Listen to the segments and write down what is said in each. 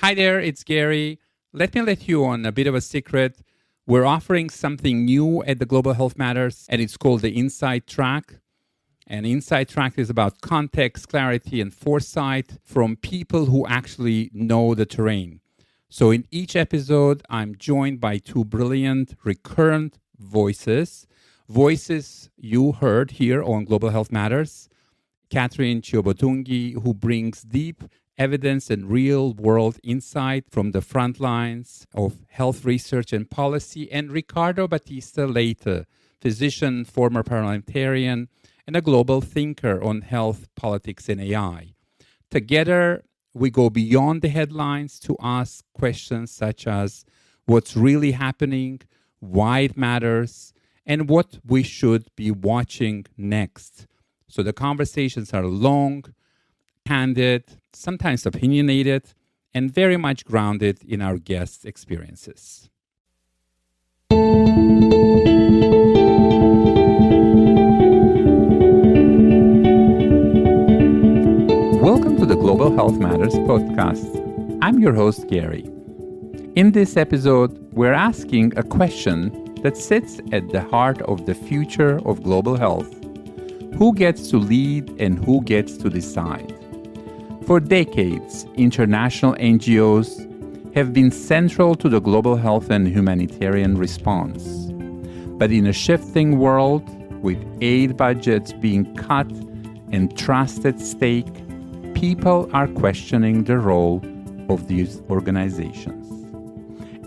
Hi there, it's Garry. Let me let you on a bit of a secret. We're offering something new at the Global Health Matters, and it's called the Insight Track. And Insight Track is about context, clarity, and foresight from people who actually know the terrain. So in each episode, I'm joined by two brilliant recurrent voices you heard here on Global Health Matters. Catherine Chiobotungi, who brings deep evidence and real-world insight from the front lines of health research and policy, and Ricardo Batista Leite, physician, former parliamentarian, and a global thinker on health, politics, and AI. Together, we go beyond the headlines to ask questions such as what's really happening, why it matters, and what we should be watching next. So the conversations are long, candid, sometimes opinionated, and very much grounded in our guests' experiences. Welcome to the Global Health Matters podcast. I'm your host, Garry. In this episode, we're asking a question that sits at the heart of the future of global health. Who gets to lead and who gets to decide? For decades, international NGOs have been central to the global health and humanitarian response. But in a shifting world, with aid budgets being cut and trust at stake, people are questioning the role of these organizations.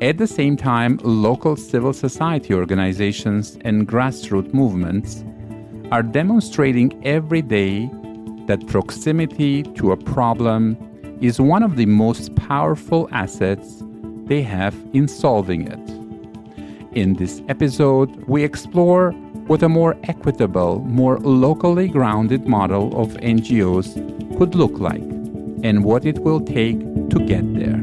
At the same time, local civil society organizations and grassroots movements are demonstrating every day that proximity to a problem is one of the most powerful assets they have in solving it. In this episode, we explore what a more equitable, more locally grounded model of NGOs could look like and what it will take to get there.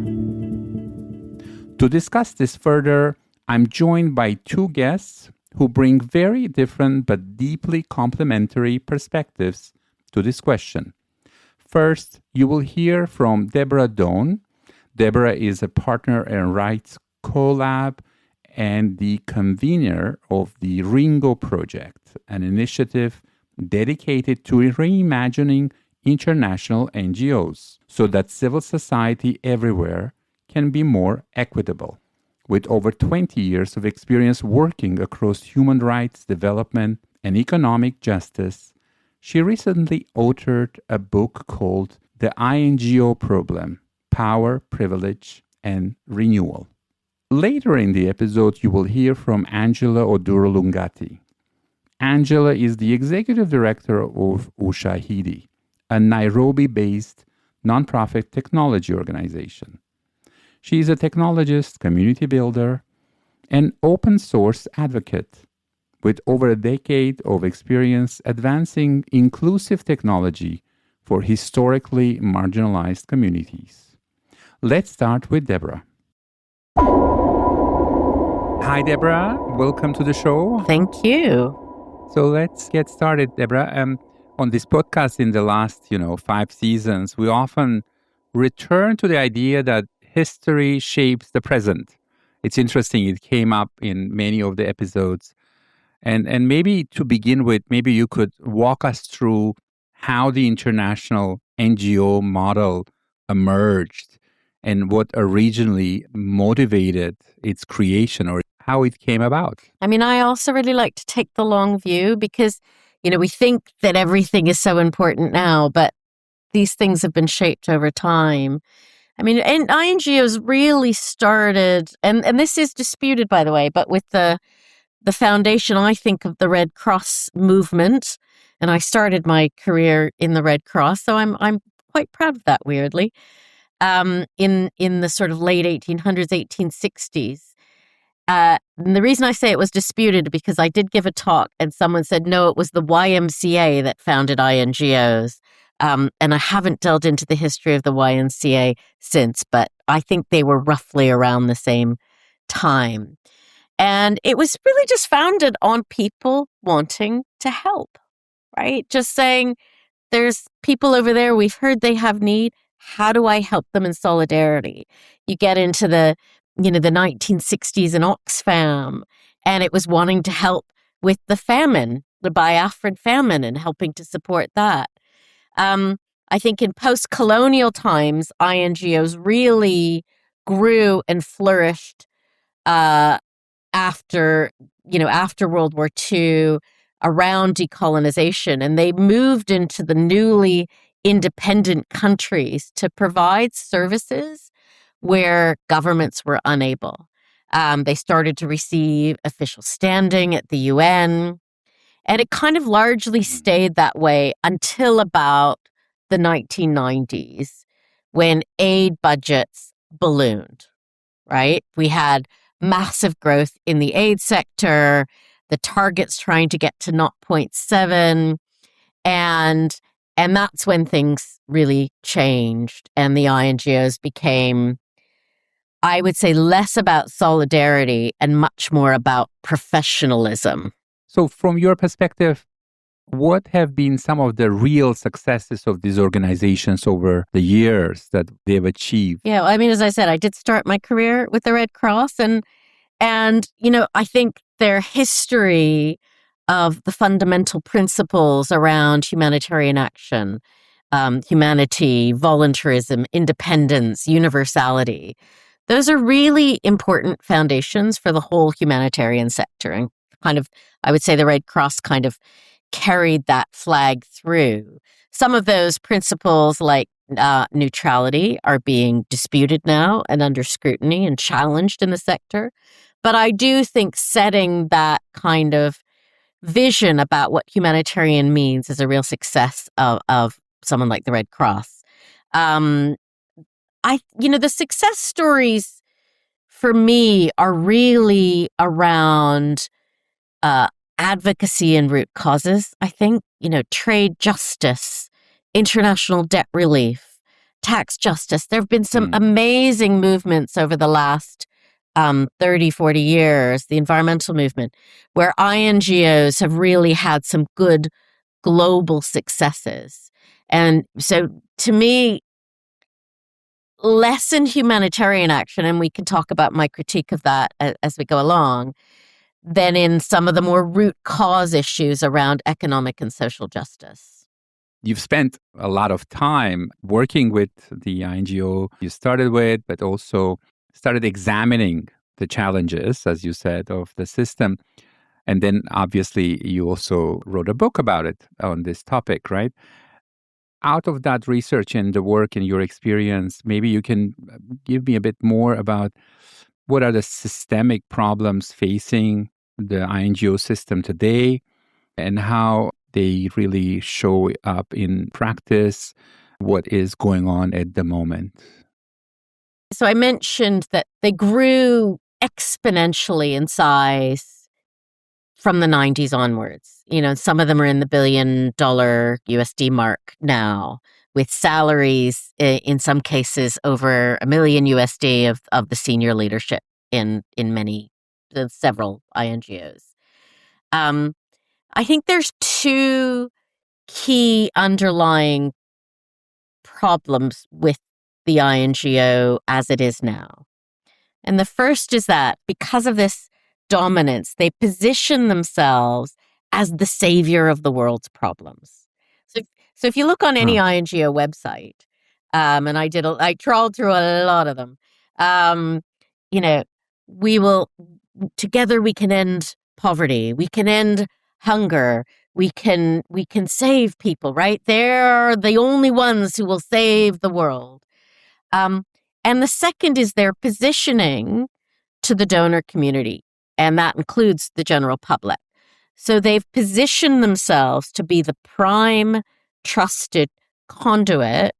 To discuss this further, I'm joined by two guests who bring very different but deeply complementary perspectives to this question. First, you will hear from Deborah Doane. Deborah is a partner in Rights CoLab and the convener of the Ringo Project, an initiative dedicated to reimagining international NGOs so that civil society everywhere can be more equitable. With over 20 years of experience working across human rights, development, and economic justice, she recently authored a book called The INGO Problem: Power, Privilege, and Renewal. Later in the episode, you will hear from Angela Oduor Lungati. Angela is the executive director of Ushahidi, a Nairobi-based nonprofit technology organization. She is a technologist, community builder, and open source advocate with over a decade of experience advancing inclusive technology for historically marginalized communities. Let's start with Deborah. Hi, Deborah. Welcome to the show. Thank you. So let's get started, Deborah. On this podcast in the last, 5 seasons, we often return to the idea that history shapes the present. It's interesting. It came up in many of the episodes. And maybe to begin with, maybe you could walk us through how the international NGO model emerged and what originally motivated its creation or how it came about. I mean, I also really like to take the long view because, we think that everything is so important now, but these things have been shaped over time. I mean, and INGOs really started, and this is disputed, by the way, but with the foundation, I think, of the Red Cross movement, and I started my career in the Red Cross, so I'm quite proud of that, weirdly, in the sort of late 1800s, 1860s. And the reason I say it was disputed because I did give a talk and someone said, no, it was the YMCA that founded INGOs. And I haven't delved into the history of the YMCA since, but I think they were roughly around the same time. And it was really just founded on people wanting to help, right? Just saying, there's people over there, we've heard they have need. how do I help them in solidarity? You get into the 1960s in Oxfam, and it was wanting to help with the famine, the Biafran famine, and helping to support that. I think in post-colonial times, INGOs really grew and flourished after World War II, around decolonization, and they moved into the newly independent countries to provide services where governments were unable. They started to receive official standing at the UN, and it kind of largely stayed that way until about the 1990s, when aid budgets ballooned, right? We had massive growth in the aid sector, the targets trying to get to 0.7, and that's when things really changed, and the INGOs became, I would say, less about solidarity and much more about professionalism. So from your perspective, what have been some of the real successes of these organizations over the years that they've achieved? Yeah, I mean, as I said, I did start my career with the Red Cross, and I think their history of the fundamental principles around humanitarian action, humanity, voluntarism, independence, universality, those are really important foundations for the whole humanitarian sector. And kind of, I would say the Red Cross kind of carried that flag through. Some of those principles, like neutrality, are being disputed now and under scrutiny and challenged in the sector. But I do think setting that kind of vision about what humanitarian means is a real success of someone like the Red Cross. The success stories for me are really around advocacy and root causes. I think, trade justice, international debt relief, tax justice. There have been some amazing movements over the last 30, 40 years, the environmental movement, where INGOs have really had some good global successes. And so to me, less in humanitarian action, and we can talk about my critique of that as we go along, than in some of the more root cause issues around economic and social justice. You've spent a lot of time working with the INGO you started with, but also started examining the challenges, as you said, of the system. And then obviously you also wrote a book about it on this topic, right? Out of that research and the work and your experience, maybe you can give me a bit more about what are the systemic problems facing the INGO system today and how they really show up in practice, what is going on at the moment. So I mentioned that they grew exponentially in size from the 90s onwards. Some of them are in the $1 billion USD mark now, with salaries in some cases over $1 million USD of the senior leadership in several INGOs. I think there's two key underlying problems with the INGO as it is now. And the first is that because of this dominance, they position themselves as the savior of the world's problems. So if you look on any INGO website, and I trawled through a lot of them, together we can end poverty, we can end hunger, we can save people, right? They're the only ones who will save the world. And the second is their positioning to the donor community, and that includes the general public. So they've positioned themselves to be the prime trusted conduit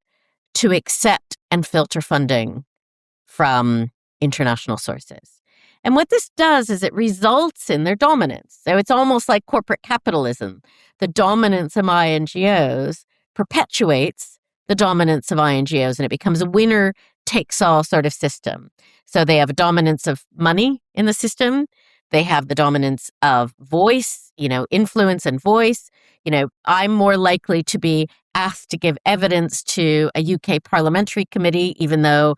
to accept and filter funding from international sources. And what this does is it results in their dominance. So it's almost like corporate capitalism. The dominance of INGOs perpetuates the dominance of INGOs, and it becomes a winner-takes-all sort of system. So they have a dominance of money in the system. They have the dominance of voice, influence and voice. I'm more likely to be asked to give evidence to a UK parliamentary committee, even though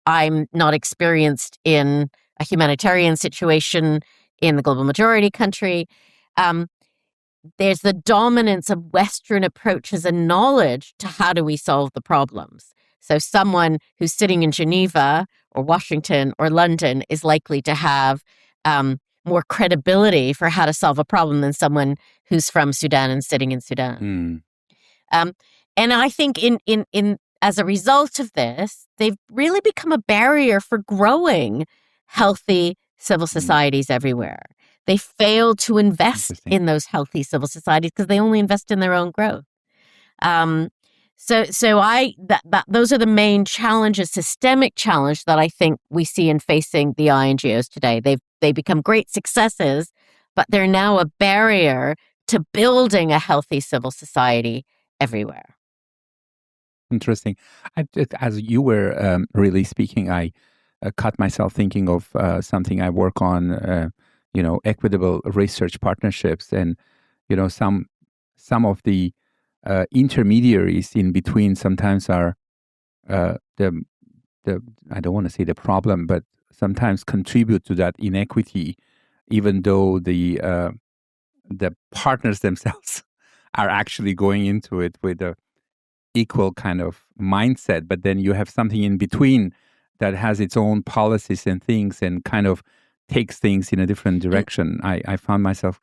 I'm not experienced in a humanitarian situation in the global majority country. There's the dominance of Western approaches and knowledge to how do we solve the problems. So someone who's sitting in Geneva or Washington or London is likely to have more credibility for how to solve a problem than someone who's from Sudan and sitting in Sudan. And I think in as a result of this, they've really become a barrier for growing healthy civil societies everywhere. They fail to invest in those healthy civil societies because they only invest in their own growth. So those are the main challenges, systemic challenge that I think we see in facing the INGOs today. They've become great successes, but they're now a barrier to building a healthy civil society everywhere. Interesting. As you were really speaking, I caught myself thinking of something I work on, equitable research partnerships, and some of the intermediaries in between sometimes are the I don't want to say the problem, but sometimes contribute to that inequity, even though the partners themselves are actually going into it with a equal kind of mindset, but then you have something in between that has its own policies and things and kind of takes things in a different direction. I found myself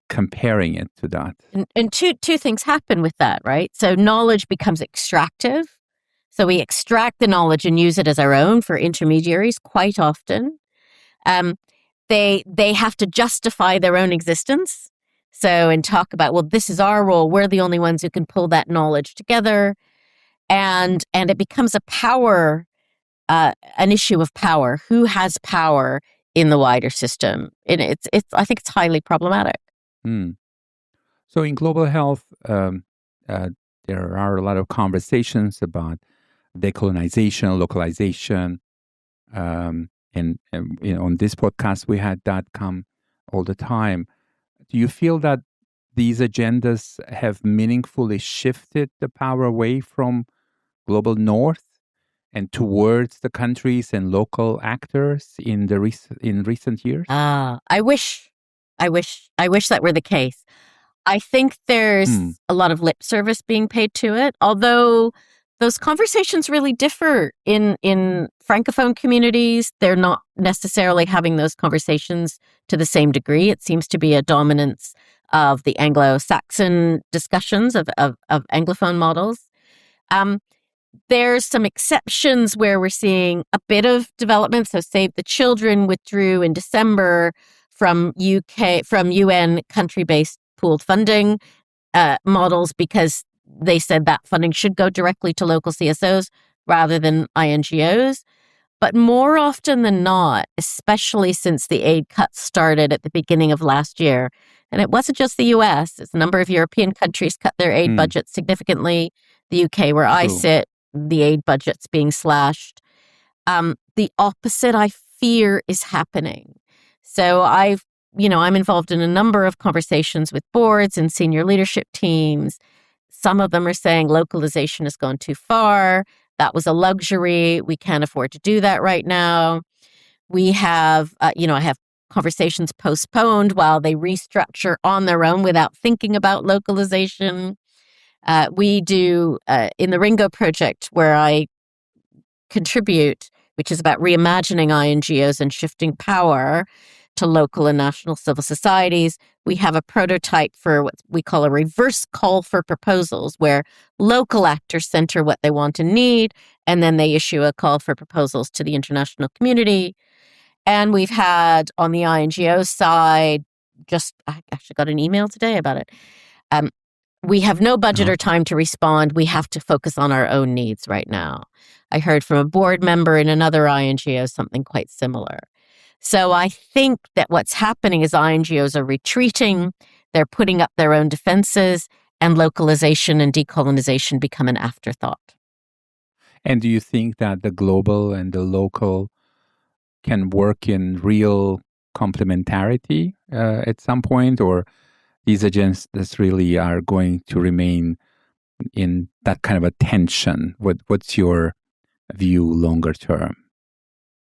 comparing it to that. And two things happen with that, right? So knowledge becomes extractive. So we extract the knowledge and use it as our own for intermediaries quite often. They have to justify their own existence. So, and talk about, well, this is our role. We're the only ones who can pull that knowledge together. And it becomes a power, an issue of power. Who has power in the wider system? And I think it's highly problematic. So in global health, there are a lot of conversations about decolonization, localization. And on this podcast, we had that come all the time. Do you feel that these agendas have meaningfully shifted the power away from global north and towards the countries and local actors in recent years? I wish that were the case. I think there's a lot of lip service being paid to it, although those conversations really differ in Francophone communities. They're not necessarily having those conversations to the same degree. It seems to be a dominance of the Anglo-Saxon discussions of Anglophone models. There's some exceptions where we're seeing a bit of development. So Save the Children withdrew in December from UN country-based pooled funding models because they said that funding should go directly to local CSOs rather than INGOs. But more often than not, especially since the aid cuts started at the beginning of last year, and it wasn't just the US, a number of European countries cut their aid budgets significantly. The UK, where I sit, the aid budget's being slashed. The opposite, I fear, is happening. So I'm involved in a number of conversations with boards and senior leadership teams. Some of them are saying localization has gone too far. That was a luxury. We can't afford to do that right now. We have, I have conversations postponed while they restructure on their own without thinking about localization. We do, in the Ringo Project, where I contribute, which is about reimagining INGOs and shifting power to local and national civil societies, we have a prototype for what we call a reverse call for proposals, where local actors center what they want and need, and then they issue a call for proposals to the international community. And we've had, on the INGO side, I actually got an email today about it. We have no budget or time to respond. We have to focus on our own needs right now. I heard from a board member in another INGO something quite similar. So I think that what's happening is INGOs are retreating, they're putting up their own defenses, and localization and decolonization become an afterthought. And do you think that the global and the local can work in real complementarity at some point, or these agendas really are going to remain in that kind of a tension? What's your view longer term?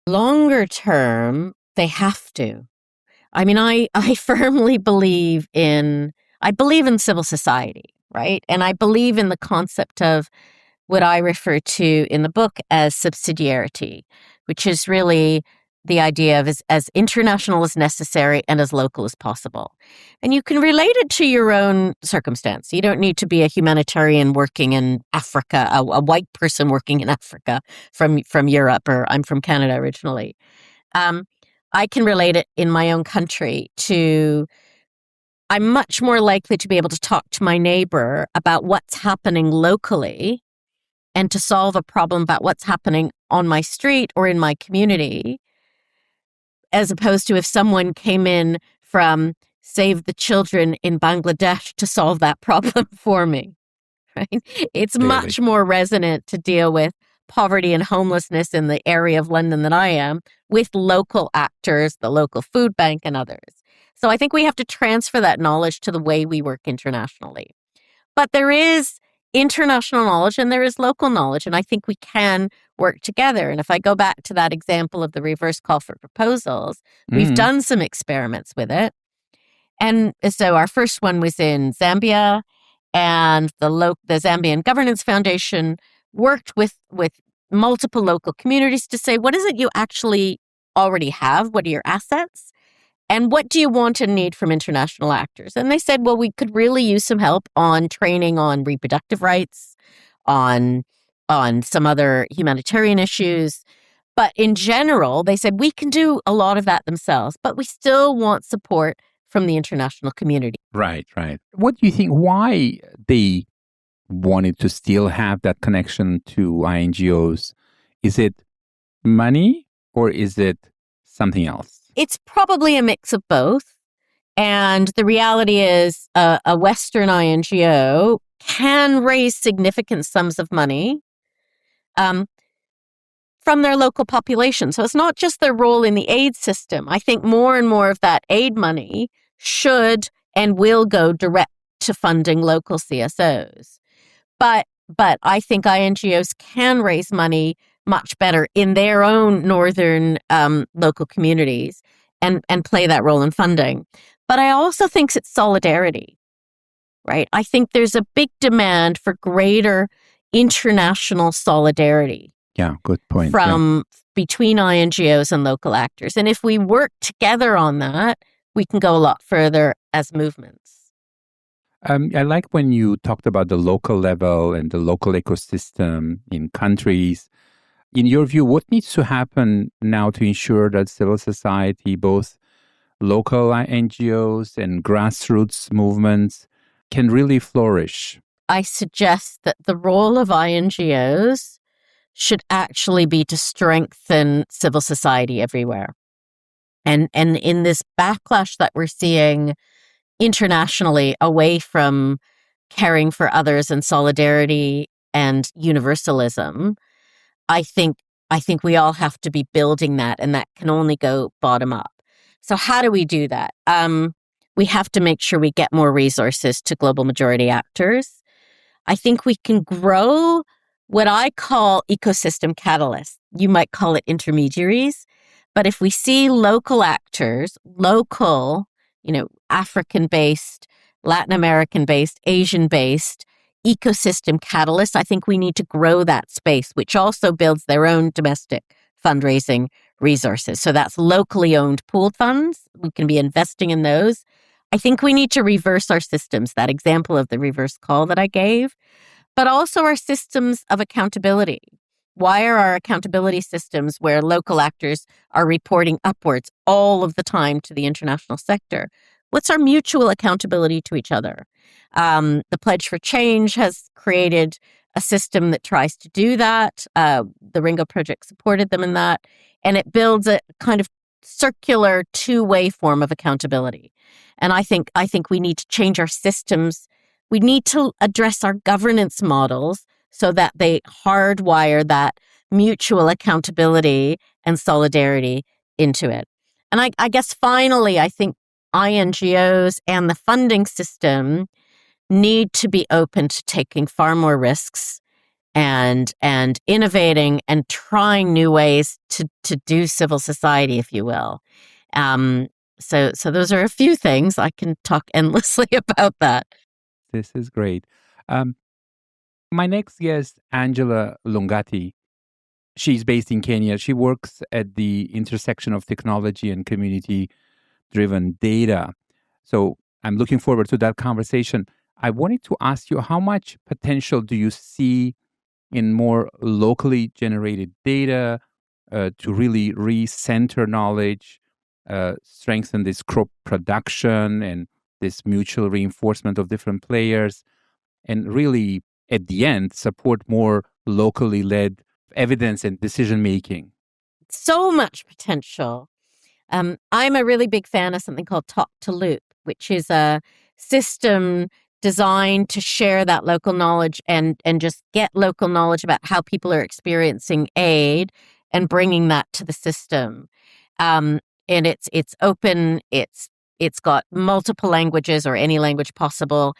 Longer term, they have to. I mean, I firmly believe in civil society, right? And I believe in the concept of what I refer to in the book as subsidiarity, which is really the idea of as international as necessary and as local as possible. And you can relate it to your own circumstance. You don't need to be a humanitarian working in Africa, a white person working in Africa from Europe, or I'm from Canada originally. I can relate it in my own country to I'm much more likely to be able to talk to my neighbor about what's happening locally and to solve a problem about what's happening on my street or in my community, as opposed to if someone came in from Save the Children in Bangladesh to solve that problem for me. Right? It's much more resonant to deal with poverty and homelessness in the area of London that I am with local actors, the local food bank and others. So I think we have to transfer that knowledge to the way we work internationally. But there is international knowledge and there is local knowledge, and I think we can work together. And if I go back to that example of the reverse call for proposals, we've done some experiments with it. And so our first one was in Zambia, and the Zambian Governance Foundation worked with multiple local communities to say, what is it you actually already have? What are your assets? And what do you want and need from international actors? And they said, well, we could really use some help on training on reproductive rights, on some other humanitarian issues. But in general, they said, we can do a lot of that themselves, but we still want support from the international community. Right. What do you think? Why they wanted to still have that connection to INGOs? Is it money or is it something else? It's probably a mix of both. And the reality is a Western INGO can raise significant sums of money from their local population. So it's not just their role in the aid system. I think more and more of that aid money should and will go direct to funding local CSOs. But I think INGOs can raise money much better in their own northern local communities and play that role in funding. But I also think it's solidarity, right? I think there's a big demand for greater international solidarity. Yeah, good point. Between INGOs and local actors. And if we work together on that, we can go a lot further as movements. I like when you talked about the local level and the local ecosystem in countries. In your view, what needs to happen now to ensure that civil society, both local NGOs and grassroots movements, can really flourish? I suggest that the role of INGOs should actually be to strengthen civil society everywhere. And in this backlash that we're seeing internationally away from caring for others and solidarity and universalism, I think we all have to be building that, and that can only go bottom up. So how do we do that? We have to make sure we get more resources to global majority actors. I think we can grow what I call ecosystem catalysts. You might call it intermediaries. But if we see local actors, African-based, Latin American-based, Asian-based ecosystem catalysts, I think we need to grow that space, which also builds their own domestic fundraising resources. So that's locally owned pooled funds. We can be investing in those. I think we need to reverse our systems, that example of the reverse call that I gave, but also our systems of accountability. Why are our accountability systems where local actors are reporting upwards all of the time to the international sector? What's our mutual accountability to each other? The Pledge for Change has created a system that tries to do that. The Ringo Project supported them in that. And it builds a kind of circular two-way form of accountability. And I think we need to change our systems. We need to address our governance models so that they hardwire that mutual accountability and solidarity into it. And I guess finally, I think INGOs and the funding system need to be open to taking far more risks and innovating and trying new ways to do civil society, if you will. So those are a few things. I can talk endlessly about that. This is great. My next guest, Angela Lungati, she's based in Kenya. She works at the intersection of technology and community-driven data. So I'm looking forward to that conversation. I wanted to ask you, how much potential do you see in more locally generated data to really recenter knowledge, strengthen this crop production and this mutual reinforcement of different players, and really, at the end, support more locally led evidence and decision making? So much potential. I'm a really big fan of something called Talk to Loop, which is a system designed to share that local knowledge and just get local knowledge about how people are experiencing aid and bringing that to the system. And it's open. It's got multiple languages or any language possible,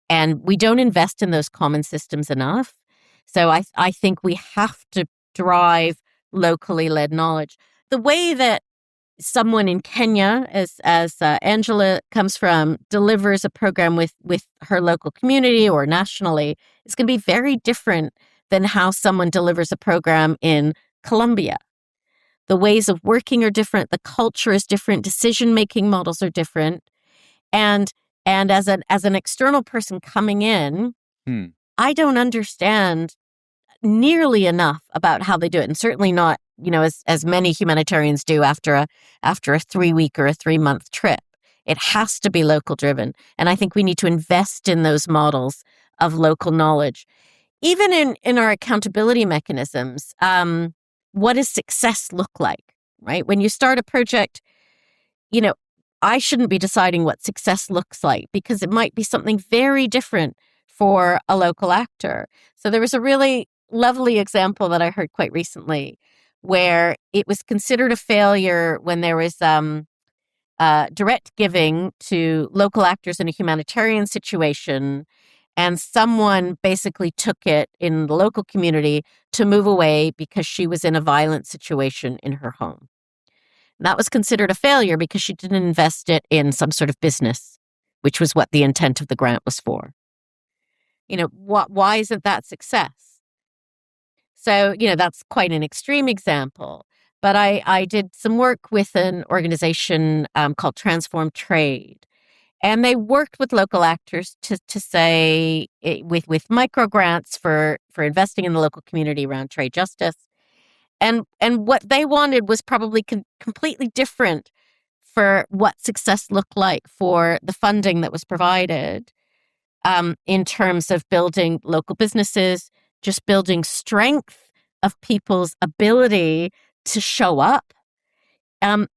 and we don't invest in those common systems enough. So I think we have to drive locally led knowledge. The way that someone in Kenya, as Angela comes from, delivers a program with her local community or nationally, it's going to be very different than how someone delivers a program in Colombia. The ways of working are different. The culture is different. Decision-making models are different. And as an external person coming in, I don't understand nearly enough about how they do it, and certainly not, as many humanitarians do after a 3-week or a 3-month trip. It has to be local driven, and I think we need to invest in those models of local knowledge, even in our accountability mechanisms. What does success look like? Right, when you start a project, I shouldn't be deciding what success looks like, because it might be something very different for a local actor. So there was a really lovely example that I heard quite recently where it was considered a failure when there was direct giving to local actors in a humanitarian situation, and someone basically took it in the local community to move away because she was in a violent situation in her home. That was considered a failure because she didn't invest it in some sort of business, which was what the intent of the grant was for. Why isn't that success? So, that's quite an extreme example. But I did some work with an organization called Transform Trade. And they worked with local actors to say, with micro grants for investing in the local community around trade justice. And what they wanted was probably completely different for what success looked like for the funding that was provided, in terms of building local businesses, just building strength of people's ability to show up. And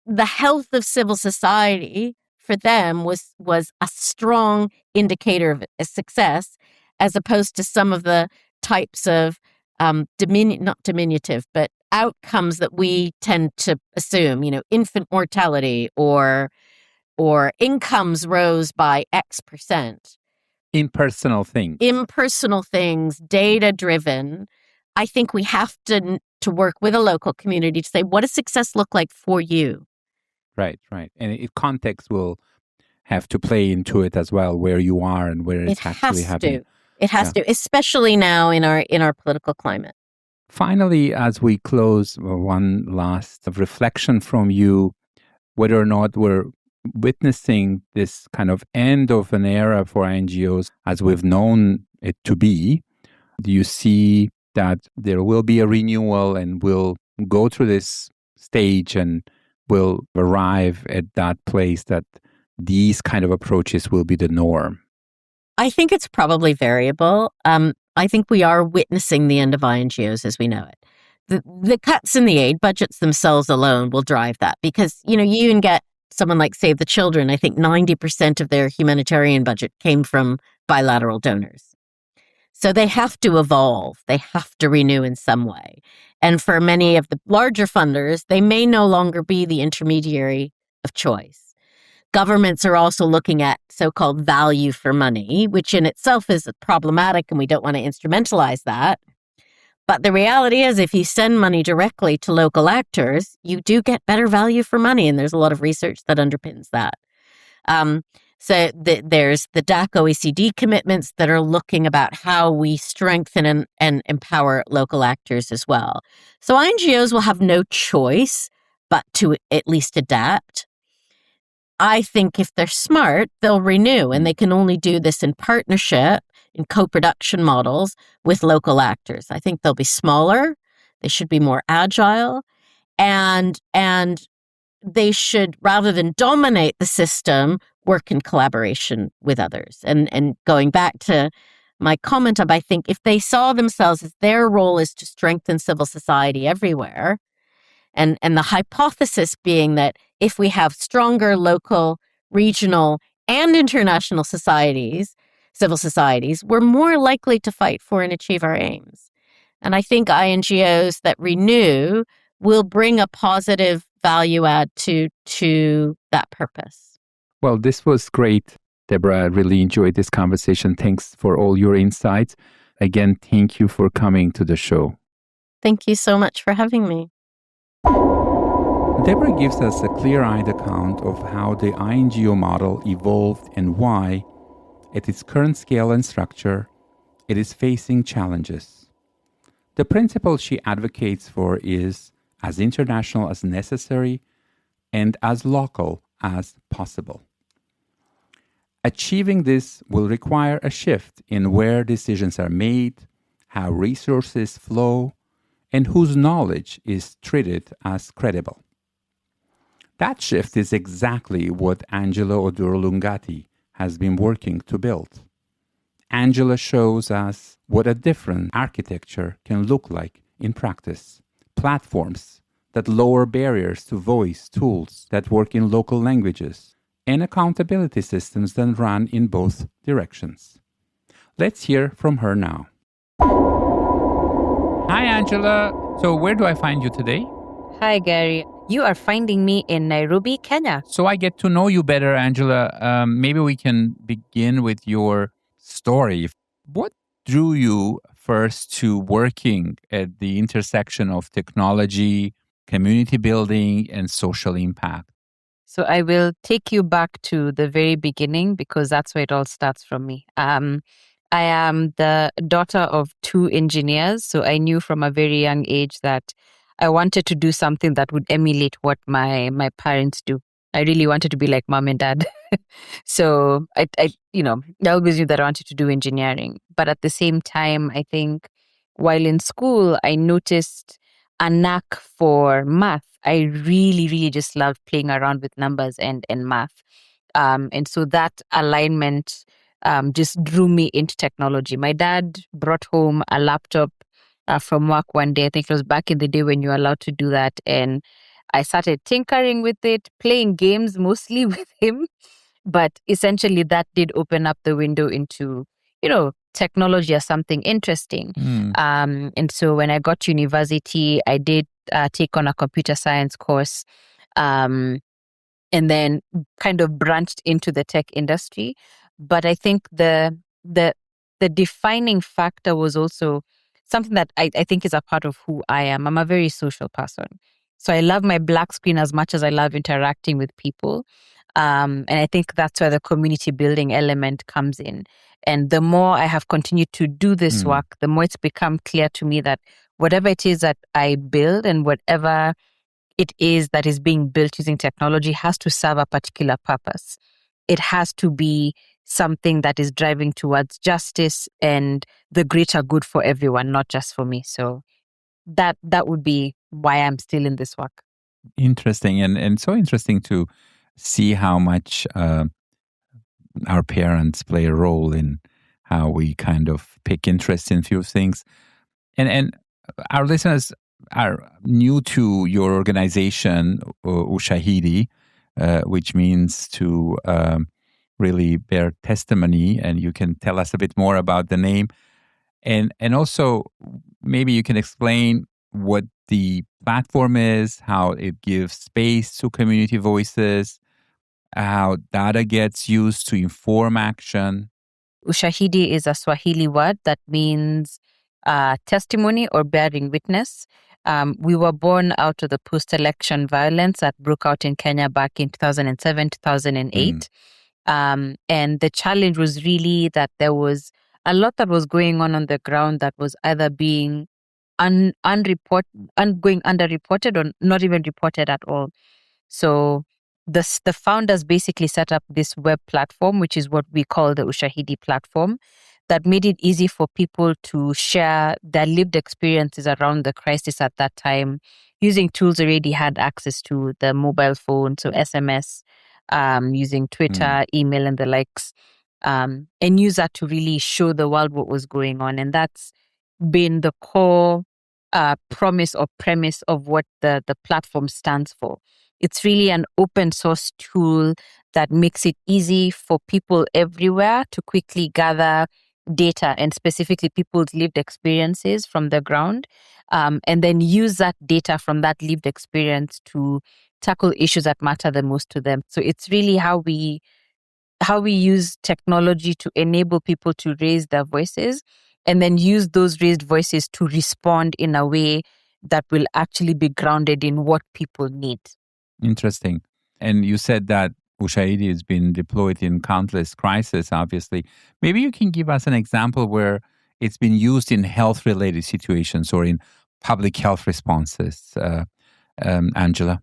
the health of civil society for them was a strong indicator of a success, as opposed to some of the types of not diminutive, but outcomes that we tend to assume, infant mortality or incomes rose by X percent. Impersonal things, data-driven. I think we have to work with a local community to say, what does success look like for you? Right. And context will have to play into it as well, where you are and where it's actually happening. It has to, especially now in our political climate. Finally, as we close, one last reflection from you, whether or not we're witnessing this kind of end of an era for NGOs as we've known it to be. Do you see that there will be a renewal and we'll go through this stage and we'll arrive at that place that these kind of approaches will be the norm? I think it's probably variable. I think we are witnessing the end of INGOs as we know it. The cuts in the aid budgets themselves alone will drive that, because, you can get someone like Save the Children. I think 90% of their humanitarian budget came from bilateral donors. So they have to evolve. They have to renew in some way. And for many of the larger funders, they may no longer be the intermediary of choice. Governments are also looking at so-called value for money, which in itself is problematic, and we don't want to instrumentalize that. But the reality is, if you send money directly to local actors, you do get better value for money, and there's a lot of research that underpins that. There's the DAC OECD commitments that are looking about how we strengthen and empower local actors as well. So NGOs will have no choice but to at least adapt. I think if they're smart, they'll renew, and they can only do this in partnership, in co-production models with local actors. I think they'll be smaller, they should be more agile, and they should, rather than dominate the system, work in collaboration with others. And going back to my comment of, I think if they saw themselves as their role is to strengthen civil society everywhere, and the hypothesis being that if we have stronger local, regional, and international societies, civil societies, we're more likely to fight for and achieve our aims. And I think INGOs that renew will bring a positive value add to that purpose. Well, this was great, Deborah. I really enjoyed this conversation. Thanks for all your insights. Again, thank you for coming to the show. Thank you so much for having me. Deborah gives us a clear-eyed account of how the INGO model evolved and why, at its current scale and structure, it is facing challenges. The principle she advocates for is as international as necessary and as local as possible. Achieving this will require a shift in where decisions are made, how resources flow, and whose knowledge is treated as credible. That shift is exactly what Angela Oduor Lungati has been working to build. Angela shows us what a different architecture can look like in practice. Platforms that lower barriers to voice, tools that work in local languages, and accountability systems that run in both directions. Let's hear from her now. Hi, Angela. So where do I find you today? Hi, Gary. You are finding me in Nairobi, Kenya. So I get to know you better, Angela. Maybe we can begin with your story. What drew you first to working at the intersection of technology, community building, and social impact? So I will take you back to the very beginning because that's where it all starts from me. I am the daughter of two engineers, so I knew from a very young age that I wanted to do something that would emulate what my parents do. I really wanted to be like mom and dad. So I always knew that I wanted to do engineering. But at the same time, I think while in school, I noticed a knack for math. I really, really just loved playing around with numbers and math. And so that alignment just drew me into technology. My dad brought home a laptop from work one day. I think it was back in the day when you were allowed to do that. And I started tinkering with it, playing games mostly with him. But essentially that did open up the window into, technology as something interesting. And so when I got to university, I did take on a computer science course and then kind of branched into the tech industry. But I think the defining factor was also something that I think is a part of who I am. I'm a very social person. So I love my black screen as much as I love interacting with people. And I think that's where the community building element comes in. And the more I have continued to do this work, the more it's become clear to me that whatever it is that I build and whatever it is that is being built using technology has to serve a particular purpose. It has to be something that is driving towards justice and the greater good for everyone, not just for me. So that would be why I'm still in this work. Interesting. And so interesting to see how much our parents play a role in how we kind of pick interest in few things. And our listeners are new to your organization, Ushahidi, which means to really bear testimony. And you can tell us a bit more about the name. And also, maybe you can explain what the platform is, how it gives space to community voices, how data gets used to inform action. Ushahidi is a Swahili word that means testimony or bearing witness. We were born out of the post-election violence that broke out in Kenya back in 2007, 2008. And the challenge was really that there was a lot that was going on the ground that was either being going underreported or not even reported at all. So the founders basically set up this web platform, which is what we call the Ushahidi platform, that made it easy for people to share their lived experiences around the crisis at that time, using tools they already had access to, the mobile phone, so SMS, using Twitter, email, and the likes, and use that to really show the world what was going on. And that's been the core promise or premise of what the platform stands for. It's really an open source tool that makes it easy for people everywhere to quickly gather data, and specifically people's lived experiences from the ground, and then use that data from that lived experience to tackle issues that matter the most to them. So it's really how we use technology to enable people to raise their voices, and then use those raised voices to respond in a way that will actually be grounded in what people need. Interesting. And you said that Ushahidi has been deployed in countless crises, obviously. Maybe you can give us an example where it's been used in health-related situations or in public health responses, Angela.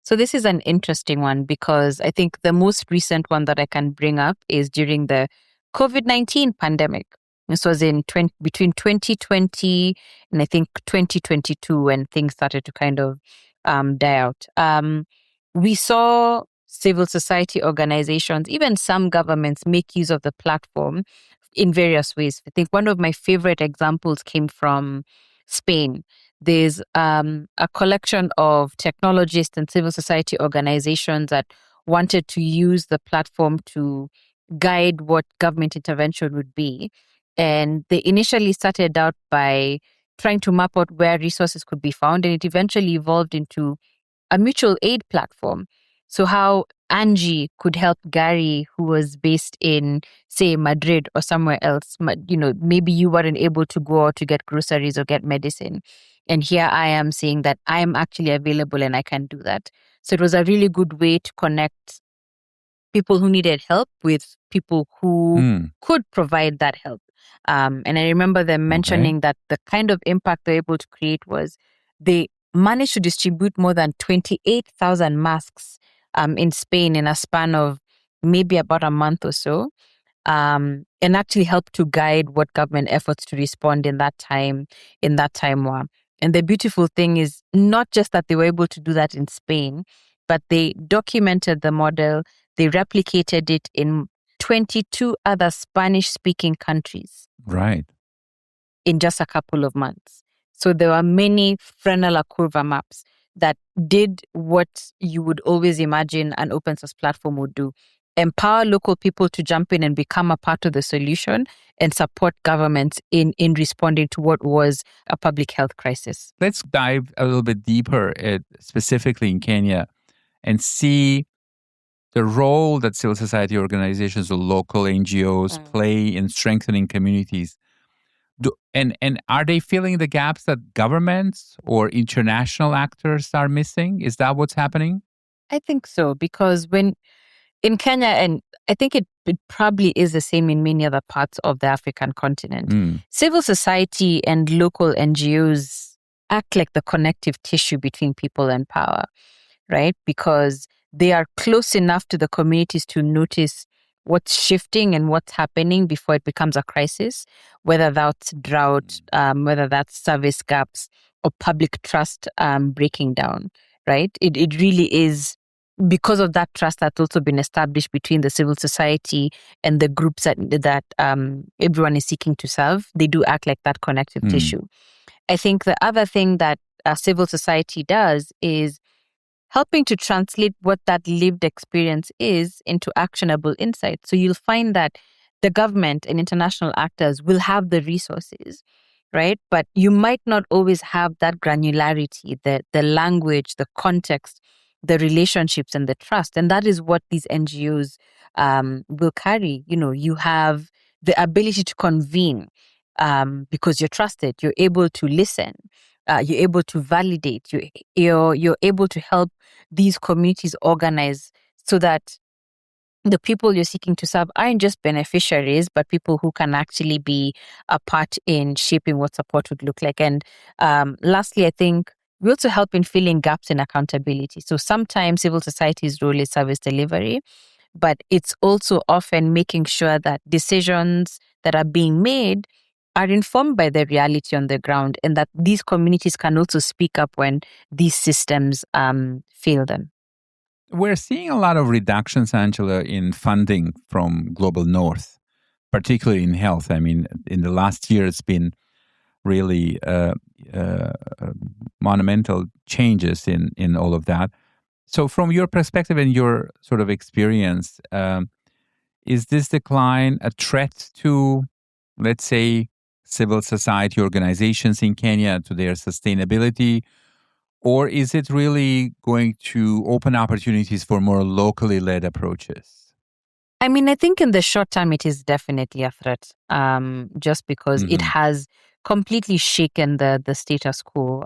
So this is an interesting one because I think the most recent one that I can bring up is during the COVID-19 pandemic. This was between 2020 and I think 2022 when things started to kind of die out. We saw civil society organizations, even some governments, make use of the platform in various ways. I think one of my favorite examples came from Spain. There's a collection of technologists and civil society organizations that wanted to use the platform to guide what government intervention would be. And they initially started out by trying to map out where resources could be found, and it eventually evolved into a mutual aid platform. So how Angie could help Garry, who was based in, say, Madrid or somewhere else. Maybe you weren't able to go out to get groceries or get medicine. And here I am saying that I am actually available and I can do that. So it was a really good way to connect people who needed help with people who could provide that help. And I remember them mentioning that the kind of impact they're able to create was they managed to distribute more than 28,000 masks in Spain in a span of maybe about a month or so, and actually help to guide what government efforts to respond in that time were. And the beautiful thing is not just that they were able to do that in Spain, but they documented the model, they replicated it in 22 other Spanish-speaking countries. Right. In just a couple of months. So there were many Frenela curva maps that did what you would always imagine an open source platform would do. Empower local people to jump in and become a part of the solution and support governments in responding to what was a public health crisis. Let's dive a little bit deeper, specifically in Kenya, and see the role that civil society organizations or local NGOs play in strengthening communities. And are they filling the gaps that governments or international actors are missing? Is that what's happening? I think so, because when in Kenya, and I think it probably is the same in many other parts of the African continent, civil society and local NGOs act like the connective tissue between people and power, right? Because they are close enough to the communities to notice what's shifting and what's happening before it becomes a crisis, whether that's drought, whether that's service gaps or public trust breaking down, right? It really is because of that trust that's also been established between the civil society and the groups that everyone is seeking to serve. They do act like that connective tissue. I think the other thing that civil society does is helping to translate what that lived experience is into actionable insights. So you'll find that the government and international actors will have the resources, right? But you might not always have that granularity, the language, the context the relationships and the trust. And that is what these NGOs will carry. You have the ability to convene because you're trusted. You're able to listen. You're able to validate. You're able to help these communities organize so that the people you're seeking to serve aren't just beneficiaries, but people who can actually be a part in shaping what support would look like. And lastly, I think we also help in filling gaps in accountability. So sometimes civil society's role is service delivery, but it's also often making sure that decisions that are being made are informed by the reality on the ground, and that these communities can also speak up when these systems fail them. We're seeing a lot of reductions, Angela, in funding from Global North, particularly in health. I mean, in the last year, it's been really monumental changes in all of that. So from your perspective and your sort of experience, is this decline a threat to, let's say, civil society organizations in Kenya, to their sustainability? Or is it really going to open opportunities for more locally led approaches? I mean, I think in the short term, it is definitely a threat, just because it has completely shaken the status quo.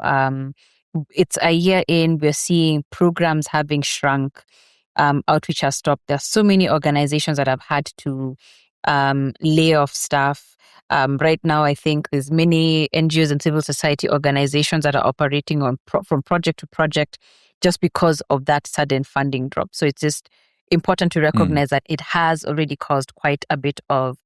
It's a year in, we're seeing programs having shrunk, outreach has stopped. There are so many organizations that have had to lay off staff. Right now, I think there's many NGOs and civil society organizations that are operating on from project to project just because of that sudden funding drop. So it's just important to recognize that it has already caused quite a bit of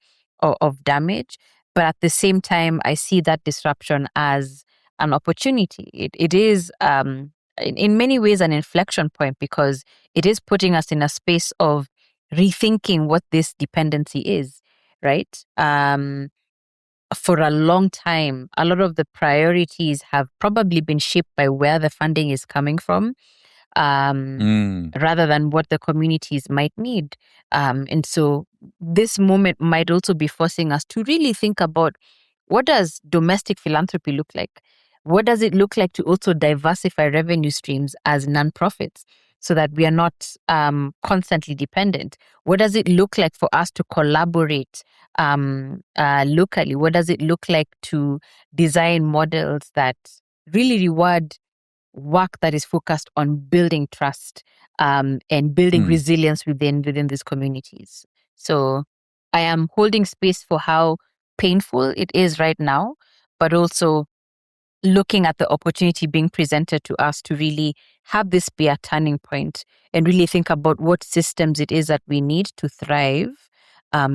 damage. But at the same time, I see that disruption as an opportunity. It is in many ways an inflection point, because it is putting us in a space of rethinking what this dependency is, right? For a long time, a lot of the priorities have probably been shaped by where the funding is coming from, rather than what the communities might need. And so this moment might also be forcing us to really think about, what does domestic philanthropy look like? What does it look like to also diversify revenue streams as nonprofits so that we are not constantly dependent? What does it look like for us to collaborate locally? What does it look like to design models that really reward work that is focused on building trust and building resilience within these communities? So I am holding space for how painful it is right now, but also looking at the opportunity being presented to us to really have this be a turning point and really think about what systems it is that we need to thrive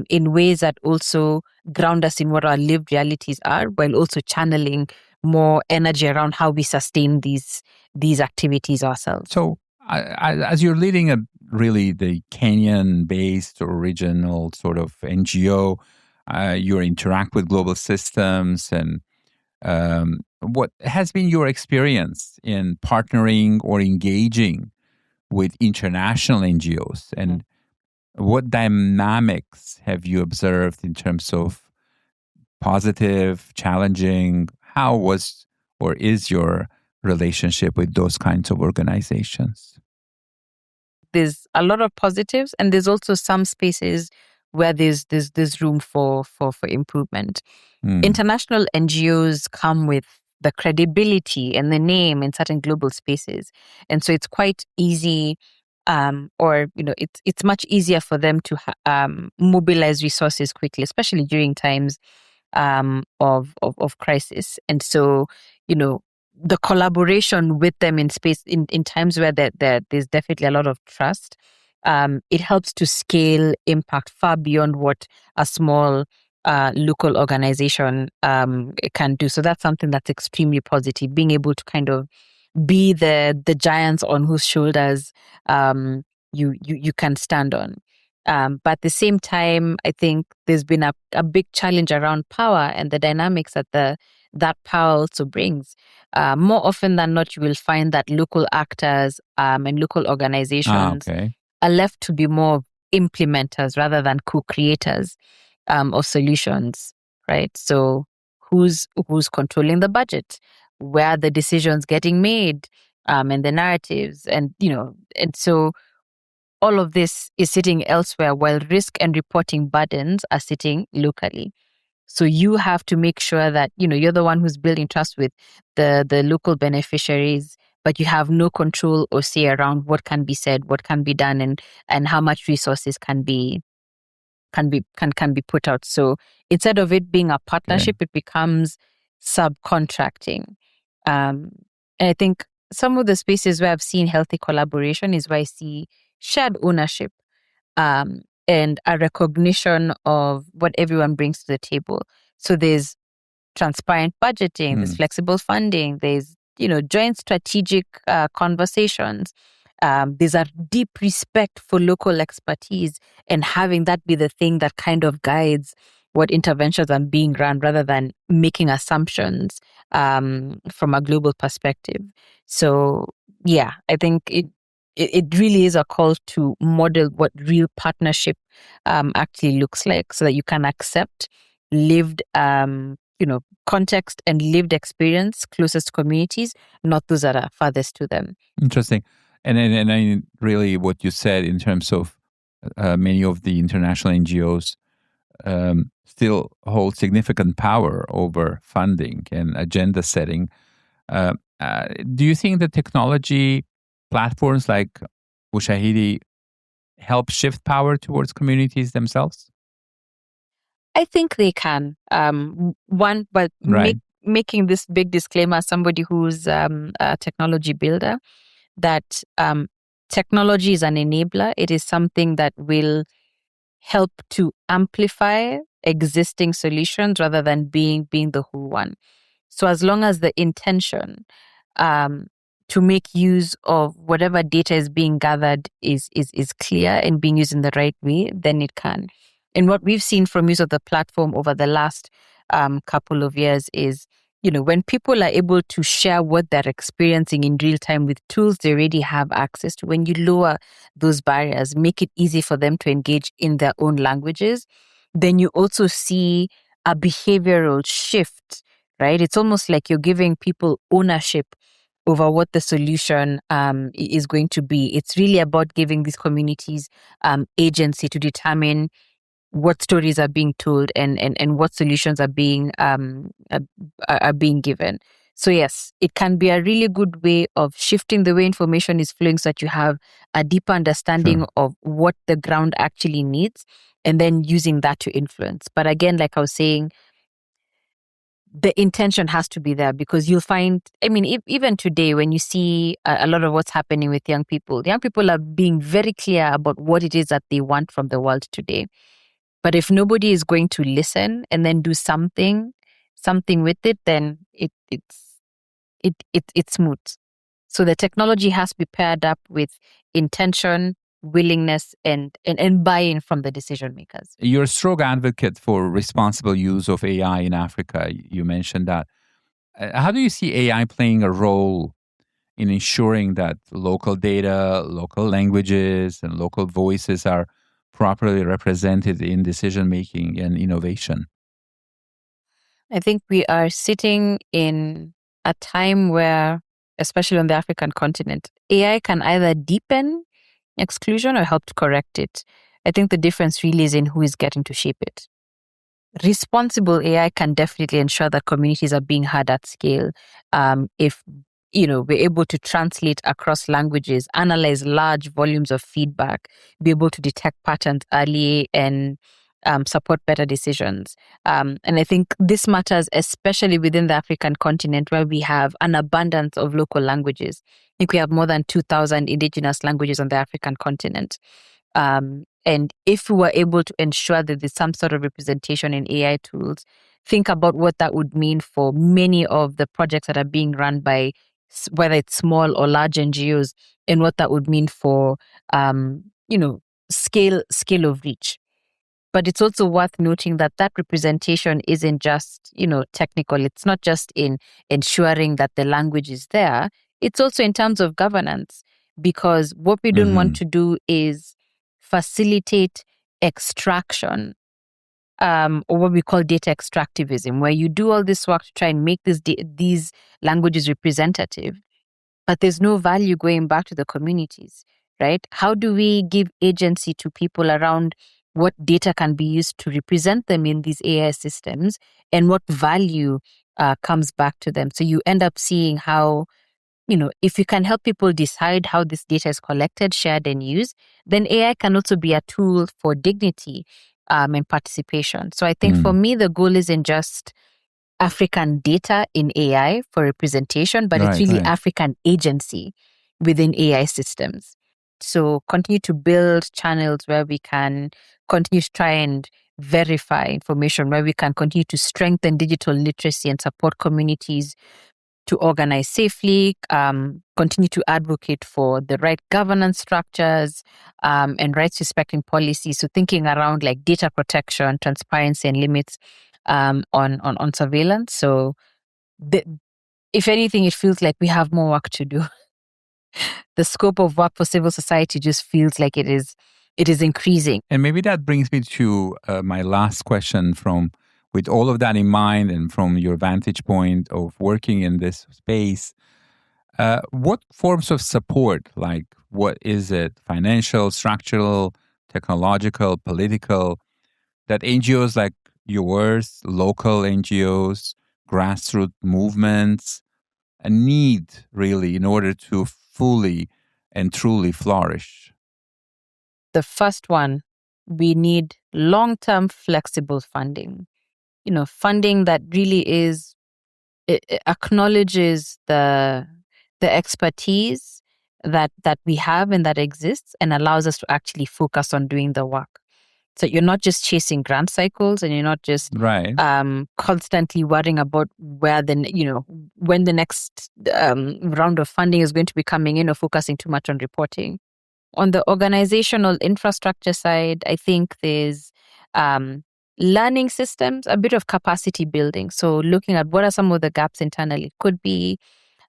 in ways that also ground us in what our lived realities are, while also channeling more energy around how we sustain these activities ourselves. So as you're leading the Kenyan-based original sort of NGO, you interact with global systems, and what has been your experience in partnering or engaging with international NGOs, and what dynamics have you observed in terms of positive, challenging? How was or is your relationship with those kinds of organizations? There's a lot of positives, and there's also some spaces where there's room for improvement. International NGOs come with the credibility and the name in certain global spaces, and so it's quite easy, it's much easier for them to mobilize resources quickly, especially during times of crisis. And so, the collaboration with them in space in times where there's definitely a lot of trust, it helps to scale impact far beyond what a small local organization can do. So that's something that's extremely positive, being able to kind of be the giants on whose shoulders you can stand on. But at the same time, I think there's been a big challenge around power and the dynamics that power also brings. More often than not, you will find that local actors and local organizations are left to be more implementers rather than co-creators of solutions, right? So who's controlling the budget? Where are the decisions getting made? and the narratives, and and so all of this is sitting elsewhere while risk and reporting burdens are sitting locally. So you have to make sure that you're the one who's building trust with the local beneficiaries, but you have no control or say around what can be said, what can be done, and how much resources can be put out. So instead of it being a partnership, it becomes subcontracting. And I think some of the spaces where I've seen healthy collaboration is where I see shared ownership, and a recognition of what everyone brings to the table. So there's transparent budgeting, there's flexible funding, there's joint strategic conversations. There's a deep respect for local expertise, and having that be the thing that kind of guides what interventions are being run rather than making assumptions from a global perspective. So yeah, I think it really is a call to model what real partnership actually looks like, so that you can accept lived context and lived experience closest to communities, not those that are farthest to them. Interesting. And I really what you said in terms of many of the international NGOs still hold significant power over funding and agenda setting. Do you think that technology platforms like Ushahidi help shift power towards communities themselves? I think they can. One, but Right. making this big disclaimer, as somebody who's a technology builder, that technology is an enabler. It is something that will help to amplify existing solutions rather than being the whole one. So as long as the intention to make use of whatever data is being gathered is clear and being used in the right way, then it can. And what we've seen from use of the platform over the last couple of years is, when people are able to share what they're experiencing in real time with tools they already have access to, when you lower those barriers, make it easy for them to engage in their own languages, then you also see a behavioral shift, right? It's almost like you're giving people ownership over what the solution is going to be. It's really about giving these communities agency to determine what stories are being told and what solutions are being given. So yes, it can be a really good way of shifting the way information is flowing, so that you have a deeper understanding of what the ground actually needs, and then using that to influence. But again, like I was saying, the intention has to be there, because you'll find, even today, when you see a lot of what's happening with young people are being very clear about what it is that they want from the world today. But if nobody is going to listen and then do something with it, then it's moot. So the technology has to be paired up with intention, willingness, and buy-in from the decision makers. You're a strong advocate for responsible use of AI in Africa. You mentioned that. How do you see AI playing a role in ensuring that local data, local languages, and local voices are properly represented in decision making and innovation? I think we are sitting in a time where, especially on the African continent, AI can either deepen exclusion or help to correct it. I think the difference really is in who is getting to shape it. Responsible AI can definitely ensure that communities are being heard at scale. If we're able to translate across languages, analyze large volumes of feedback, be able to detect patterns early, and support better decisions. And I think this matters especially within the African continent, where we have an abundance of local languages. I think we have more than 2,000 indigenous languages on the African continent. And if we were able to ensure that there's some sort of representation in AI tools, think about what that would mean for many of the projects that are being run by whether it's small or large NGOs, and what that would mean for scale of reach. But it's also worth noting that representation isn't just technical. It's not just in ensuring that the language is there. It's also in terms of governance, because what we don't want to do is facilitate extraction, or what we call data extractivism, where you do all this work to try and make these languages representative, but there's no value going back to the communities, right? How do we give agency to people around what data can be used to represent them in these AI systems and what value comes back to them? So you end up seeing how, if you can help people decide how this data is collected, shared, and used, then AI can also be a tool for dignity and participation. So I think for me, the goal isn't just African data in AI for representation, but it's really African agency within AI systems. So continue to build channels where we can continue to try and verify information, where we can continue to strengthen digital literacy and support communities to organize safely, continue to advocate for the right governance structures and rights respecting policies. So thinking around like data protection, transparency, and limits on surveillance. So if anything, it feels like we have more work to do. The scope of work for civil society just feels like it is increasing. And maybe that brings me to my last question with all of that in mind and from your vantage point of working in this space, what forms of support, like what is it, financial, structural, technological, political, that NGOs like yours, local NGOs, grassroots movements need really in order to fully and truly flourish? The first one, we need long-term flexible funding. Funding that really acknowledges the expertise that we have and that exists and allows us to actually focus on doing the work. So you're not just chasing grant cycles and you're not just constantly worrying about when the next round of funding is going to be coming in or focusing too much on reporting. On the organizational infrastructure side, I think there's learning systems, a bit of capacity building. So looking at what are some of the gaps internally. It could be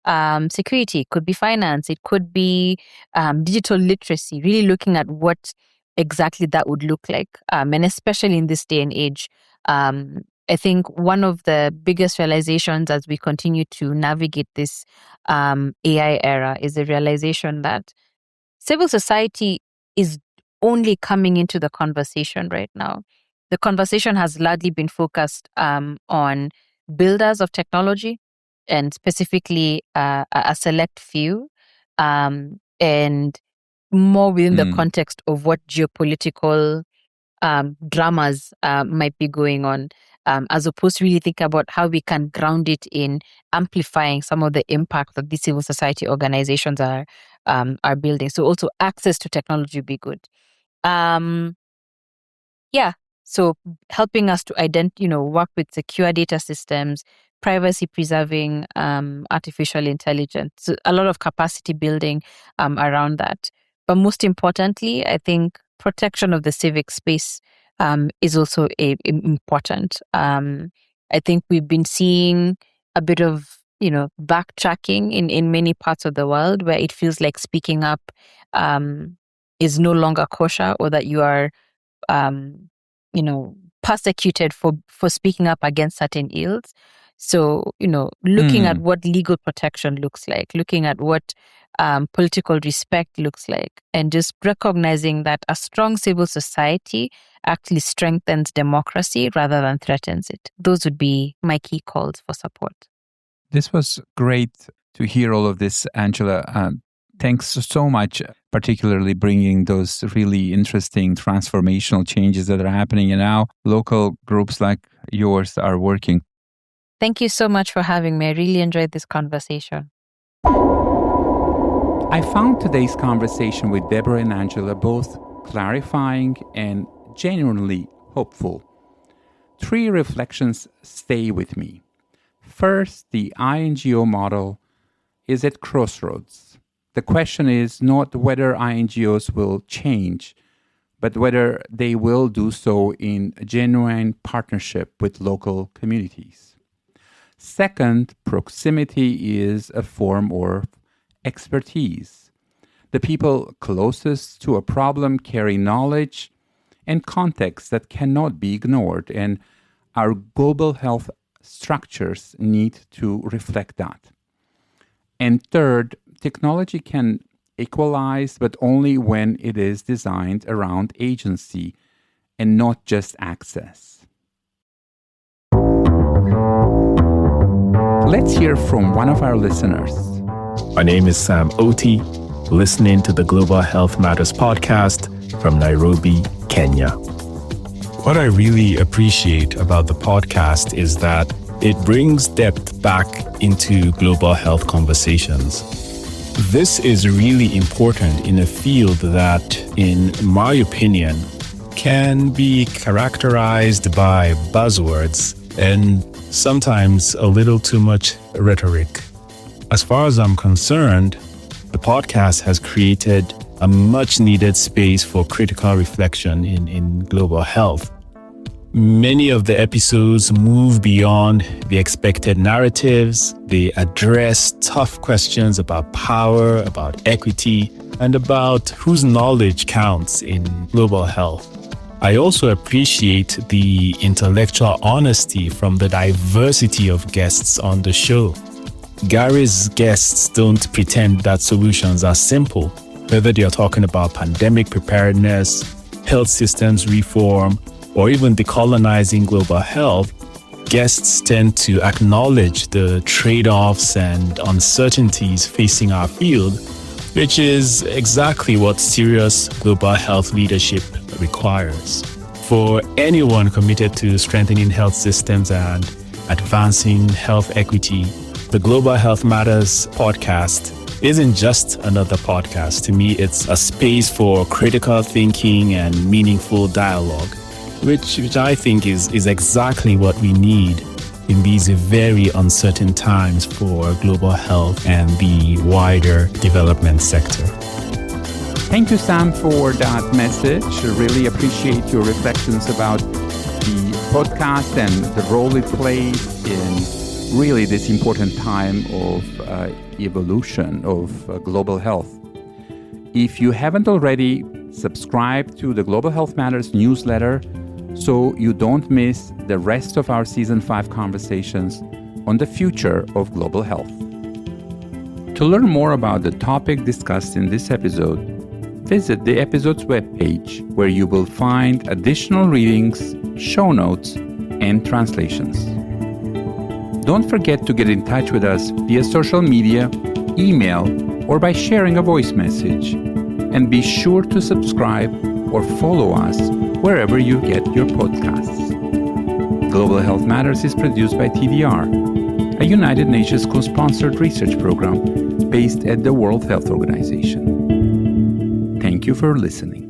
security, it could be finance, it could be digital literacy, really looking at what exactly that would look like. And especially in this day and age, I think one of the biggest realizations as we continue to navigate this AI era is the realization that civil society is only coming into the conversation right now. The conversation has largely been focused on builders of technology and specifically a select few, and more within the context of what geopolitical dramas might be going on, as opposed to really think about how we can ground it in amplifying some of the impact that these civil society organizations are building. So also access to technology would be good. So helping us to work with secure data systems, privacy preserving artificial intelligence, so a lot of capacity building around that. But most importantly, I think protection of the civic space is also important. I think we've been seeing a bit of backtracking in many parts of the world where it feels like speaking up is no longer kosher, or that you are persecuted for speaking up against certain ills. So, looking at what legal protection looks like, looking at what political respect looks like, and just recognizing that a strong civil society actually strengthens democracy rather than threatens it. Those would be my key calls for support. This was great to hear all of this, Angela. Thanks so much, particularly bringing those really interesting transformational changes that are happening and how local groups like yours are working. Thank you so much for having me. I really enjoyed this conversation. I found today's conversation with Deborah and Angela both clarifying and genuinely hopeful. 3 reflections stay with me. First, the INGO model is at crossroads. The question is not whether INGOs will change, but whether they will do so in a genuine partnership with local communities. Second, proximity is a form of expertise. The people closest to a problem carry knowledge and context that cannot be ignored, and our global health structures need to reflect that. And third, technology can equalize, but only when it is designed around agency and not just access. Let's hear from one of our listeners. My name is Sam Oti, listening to the Global Health Matters podcast from Nairobi, Kenya. What I really appreciate about the podcast is that it brings depth back into global health conversations. This is really important in a field that, in my opinion, can be characterized by buzzwords and sometimes a little too much rhetoric. As far as I'm concerned, the podcast has created a much needed space for critical reflection in global health. Many of the episodes move beyond the expected narratives. They address tough questions about power, about equity, and about whose knowledge counts in global health. I also appreciate the intellectual honesty from the diversity of guests on the show. Garry's guests don't pretend that solutions are simple, whether they are talking about pandemic preparedness, health systems reform, or even decolonizing global health. Guests tend to acknowledge the trade-offs and uncertainties facing our field, which is exactly what serious global health leadership requires. For anyone committed to strengthening health systems and advancing health equity, the Global Health Matters podcast isn't just another podcast. To me, it's a space for critical thinking and meaningful dialogue, which I think is exactly what we need in these very uncertain times for global health and the wider development sector. Thank you, Sam, for that message. I really appreciate your reflections about the podcast and the role it plays in really this important time of evolution of global health. If you haven't already, subscribe to the Global Health Matters newsletter so you don't miss the rest of our Season 5 conversations on the future of global health. To learn more about the topic discussed in this episode, visit the episode's webpage where you will find additional readings, show notes, and translations. Don't forget to get in touch with us via social media, email, or by sharing a voice message. And be sure to subscribe or follow us wherever you get your podcasts. Global Health Matters is produced by TDR, a United Nations co-sponsored research program based at the World Health Organization. Thank you for listening.